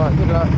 Right, good luck.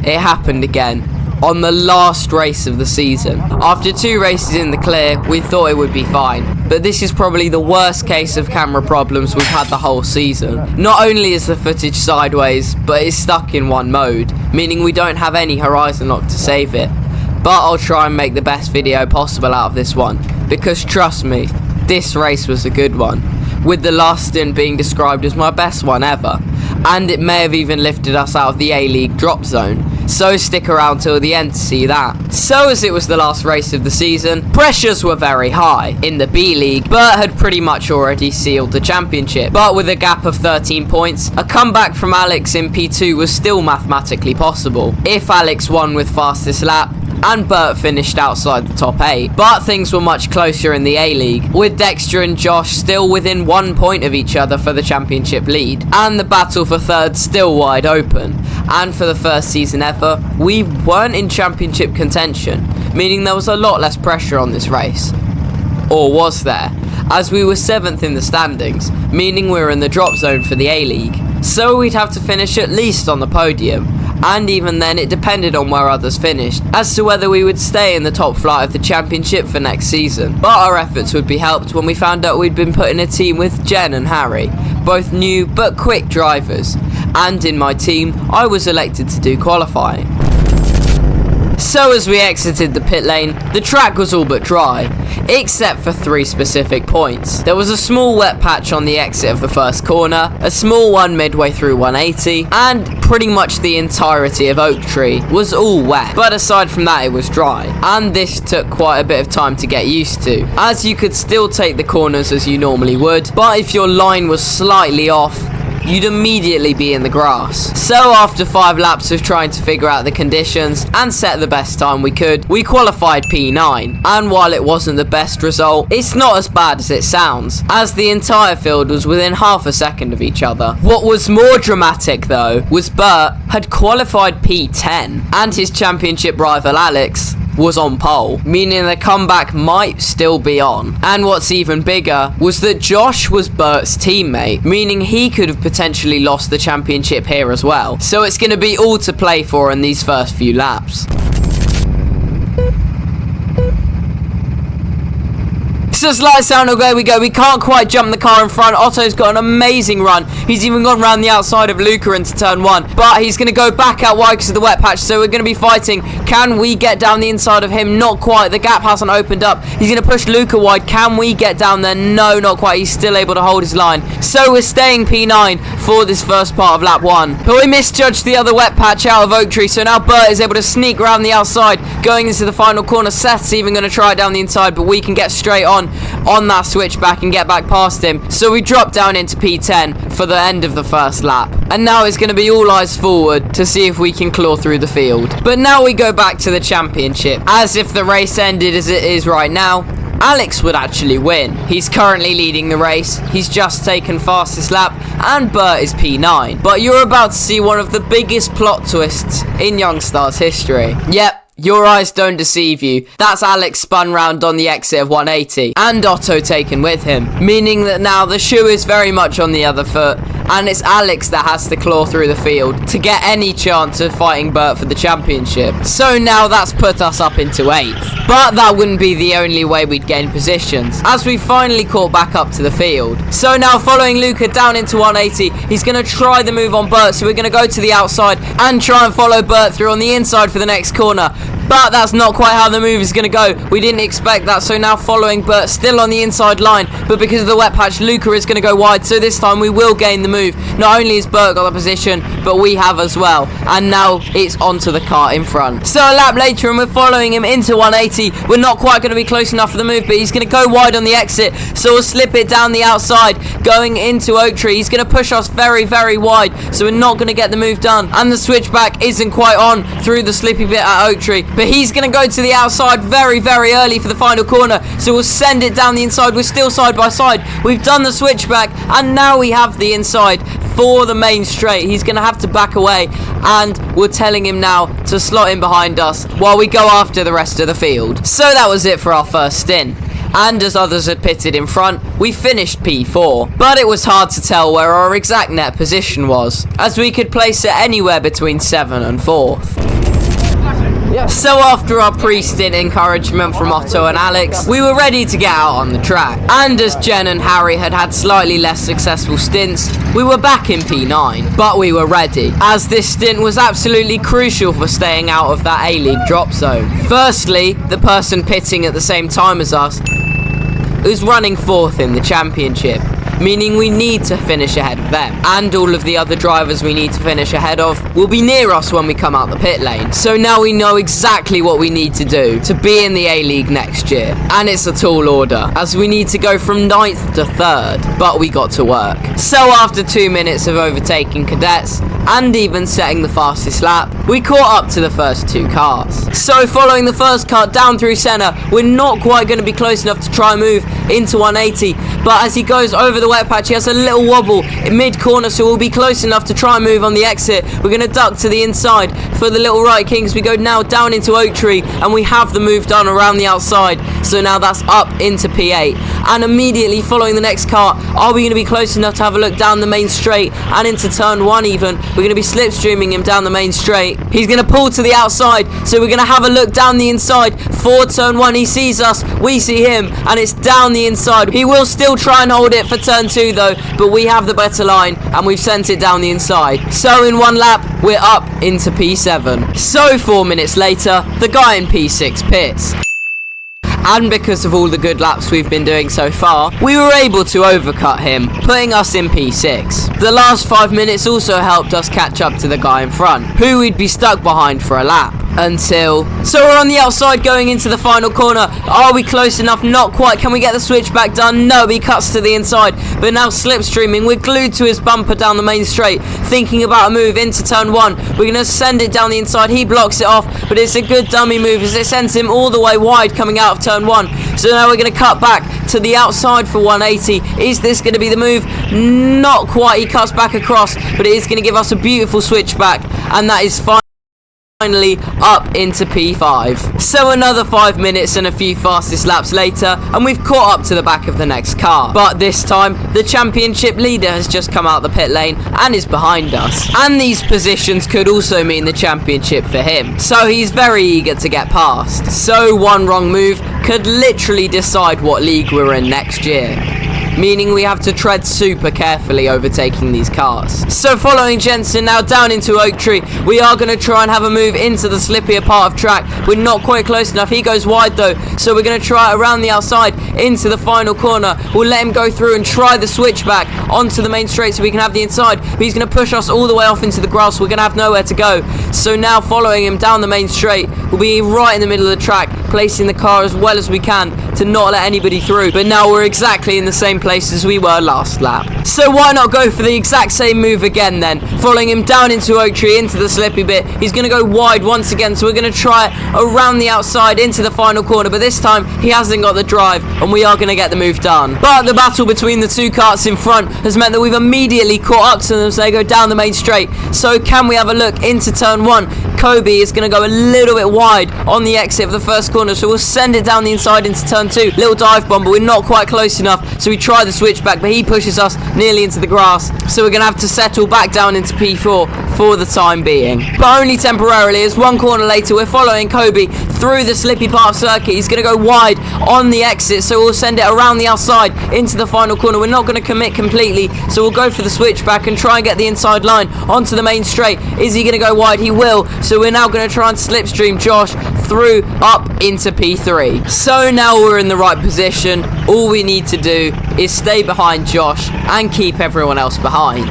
It happened again. On the last race of the season. After 2 races in the clear, we thought it would be fine. But this is probably the worst case of camera problems we've had the whole season. Not only is the footage sideways, but it's stuck in one mode, meaning we don't have any horizon lock to save it. But I'll try and make the best video possible out of this one, because trust me, this race was a good one, with the last stint being described as my best one ever, and it may have even lifted us out of the A-League drop zone. So stick around till the end to see that. So as it was the last race of the season, pressures were very high in the B-League. Bert had pretty much already sealed the championship, but with a gap of 13 points, a comeback from Alex in P2 was still mathematically possible, if Alex won with fastest lap, and Bert finished outside the top 8. But things were much closer in the A-League, with Dexter and Josh still within 1 point of each other for the championship lead, and the battle for third still wide open. And for the first season ever, we weren't in championship contention, meaning there was a lot less pressure on this race. Or was there? As we were 7th in the standings, meaning we were in the drop zone for the A-League. So we'd have to finish at least on the podium, and even then it depended on where others finished, as to whether we would stay in the top flight of the championship for next season. But our efforts would be helped when we found out we'd been put in a team with Jen and Harry, both new but quick drivers, and in my team I was elected to do qualifying. So as we exited the pit lane, the track was all but dry, except for 3 specific points. There was a small wet patch on the exit of the first corner, a small one midway through 180, and pretty much the entirety of Oak Tree was all wet. But aside from that, it was dry, and this took quite a bit of time to get used to, as you could still take the corners as you normally would, but if your line was slightly off, you'd immediately be in the grass. So after 5 laps of trying to figure out the conditions and set the best time we could, we qualified P9. And while it wasn't the best result, it's not as bad as it sounds, as the entire field was within half a second of each other. What was more dramatic though, was Bert had qualified P10, and his championship rival Alex was on pole, meaning the comeback might still be on. And what's even bigger was that Josh was Bert's teammate, meaning he could have potentially lost the championship here as well. So it's going to be all to play for in these first few laps. So as lights down, away we go. We can't quite jump the car in front. Otto's got an amazing run. He's even gone round the outside of Luca into turn 1. But he's going to go back out wide because of the wet patch. So we're going to be fighting. Can we get down the inside of him? Not quite. The gap hasn't opened up. He's going to push Luca wide. Can we get down there? No, not quite. He's still able to hold his line. So we're staying P9 for this first part of lap 1. But we misjudged the other wet patch out of Oak Tree. So now Bert is able to sneak around the outside going into the final corner. Seth's even going to try it down the inside, but we can get straight on that switchback and get back past him. So we drop down into P10 for the end of the first lap. And now it's going to be all eyes forward to see if we can claw through the field. But now we go back to the championship. As if the race ended as it is right now, Alex would actually win. He's currently leading the race, he's just taken fastest lap, and Bert is P9. But you're about to see one of the biggest plot twists in youngstarz history. Yep. Your eyes don't deceive you. That's Alex spun round on the exit of 180, and Otto taken with him, meaning that now the shoe is very much on the other foot, and it's Alex that has to claw through the field to get any chance of fighting Bert for the championship. So now that's put us up into 8th. But that wouldn't be the only way we'd gain positions, as we finally caught back up to the field. So now following Luca down into 180, he's going to try the move on Bert, so we're going to go to the outside and try and follow Bert through on the inside for the next corner. But that's not quite how the move is going to go. We didn't expect that, so now following Bert still on the inside line, but because of the wet patch, Luca is going to go wide, so this time we will gain the move. Not only has Bert got the position, but we have as well, and now it's onto the car in front. So a lap later, and we're following him into 180. We're not quite going to be close enough for the move, but he's going to go wide on the exit, so we'll slip it down the outside, going into Oak Tree. He's going to push us very, very wide, so we're not going to get the move done, and the switchback isn't quite on through the slippy bit at Oak Tree. But he's going to go to the outside very, very early for the final corner. So we'll send it down the inside. We're still side by side. We've done the switchback. And now we have the inside for the main straight. He's going to have to back away. And we're telling him now to slot in behind us while we go after the rest of the field. So that was it for our first stint. and as others had pitted in front, we finished P4. But it was hard to tell where our exact net position was, as we could place it anywhere between 7th and 4th. So after our pre-stint encouragement from Otto and Alex, we were ready to get out on the track. And as Jen and Harry had had slightly less successful stints, we were back in P9. But we were ready, as this stint was absolutely crucial for staying out of that A-League drop zone. Firstly, the person pitting at the same time as us was running 4th in the championship, meaning we need to finish ahead of them. And all of the other drivers we need to finish ahead of will be near us when we come out the pit lane. So now we know exactly what we need to do to be in the A-League next year. And it's a tall order, as we need to go from 9th to 3rd, but we got to work. So after 2 minutes of overtaking cadets, and even setting the fastest lap, we caught up to the first 2 cars. So following the first car down through centre, we're not quite going to be close enough to try and move into 180, but as he goes over the wet patch, he has a little wobble in mid-corner, so we'll be close enough to try and move on the exit. We're going to duck to the inside for the little right kings. We go now down into Oak Tree, and we have the move done around the outside, so now that's up into P8. And immediately following the next car, are we going to be close enough to have a look down the main straight and into turn 1 even? We're going to be slipstreaming him down the main straight. He's going to pull to the outside, so we're going to have a look down the inside for turn 1. He sees us, we see him, and it's down the inside. He will still try and hold it for turn 2 though, but we have the better line and we've sent it down the inside. So in 1 lap, we're up into P7. So 4 minutes later, the guy in P6 pits. And because of all the good laps we've been doing so far, we were able to overcut him, putting us in P6. The last 5 minutes also helped us catch up to the guy in front, who we'd be stuck behind for a lap. So we're on the outside going into the final corner. Are we close enough? Not quite. Can we get the switchback done? No, he cuts to the inside, but now slipstreaming. We're glued to his bumper down the main straight, thinking about a move into turn 1. We're going to send it down the inside. He blocks it off, but it's a good dummy move as it sends him all the way wide coming out of turn 1. So now we're going to cut back to the outside for 180. Is this going to be the move? Not quite. He cuts back across, but it is going to give us a beautiful switchback, and that is fine. Finally up into P5. So another 5 minutes and a few fastest laps later, and we've caught up to the back of the next car. But this time, the championship leader has just come out the pit lane and is behind us. And these positions could also mean the championship for him. So he's very eager to get past. So one wrong move could literally decide what league we're in next year, meaning we have to tread super carefully overtaking these cars. So following Jensen now down into Oak Tree, we are going to try and have a move into the slippier part of track. We're not quite close enough. He goes wide though, so we're going to try around the outside into the final corner. We'll let him go through and try the switchback onto the main straight so we can have the inside, but he's going to push us all the way off into the grass. We're going to have nowhere to go. So now following him down the main straight, we'll be right in the middle of the track, placing the car as well as we can to not let anybody through. But now we're exactly in the same place as we were last lap. So why not go for the exact same move again then? Following him down into Oak Tree, into the slippy bit. He's going to go wide once again, so we're going to try it around the outside into the final corner, but this time he hasn't got the drive and we are going to get the move done. But the battle between the 2 karts in front has meant that we've immediately caught up to them as they go down the main straight. So can we have a look into turn 1? Kobe is going to go a little bit wide on the exit of the first corner, so we'll send it down the inside into turn 2. Little dive bomb, but we're not quite close enough, so we try the switchback, but he pushes us nearly into the grass, so we're going to have to settle back down into P4 for the time being, but only temporarily, as 1 corner later we're following Kobe through the slippy part of circuit. He's going to go wide on the exit, so we'll send it around the outside into the final corner. We're not going to commit completely, so we'll go for the switchback and try and get the inside line onto the main straight. Is he going to go wide? He will, so we're now going to try and slipstream Josh through up into P3. So now we're in the right position. All we need to do is stay behind Josh and keep everyone else behind.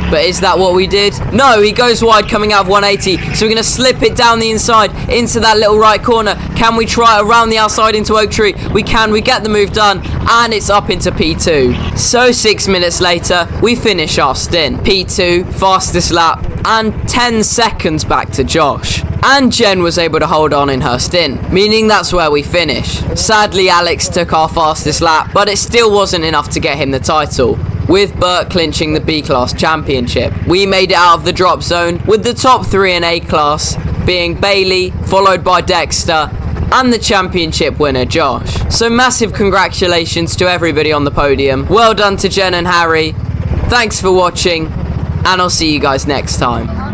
But is that what we did? No, he goes wide coming out of 180, so we're going to slip it down the inside into that little right corner. Can we try around the outside into Oak Tree? We can, we get the move done, and it's up into P2. So 6 minutes later, we finish our stint. P2, fastest lap, and 10 seconds back to Josh. And Jen was able to hold on in her stint, meaning that's where we finish. Sadly, Alex took our fastest lap, but it still wasn't enough to get him the title, with Bert clinching the B-Class Championship. We made it out of the drop zone, with the top 3 in A-Class being Bailey, followed by Dexter, and the championship winner, Josh. So massive congratulations to everybody on the podium. Well done to Jen and Harry. Thanks for watching, and I'll see you guys next time.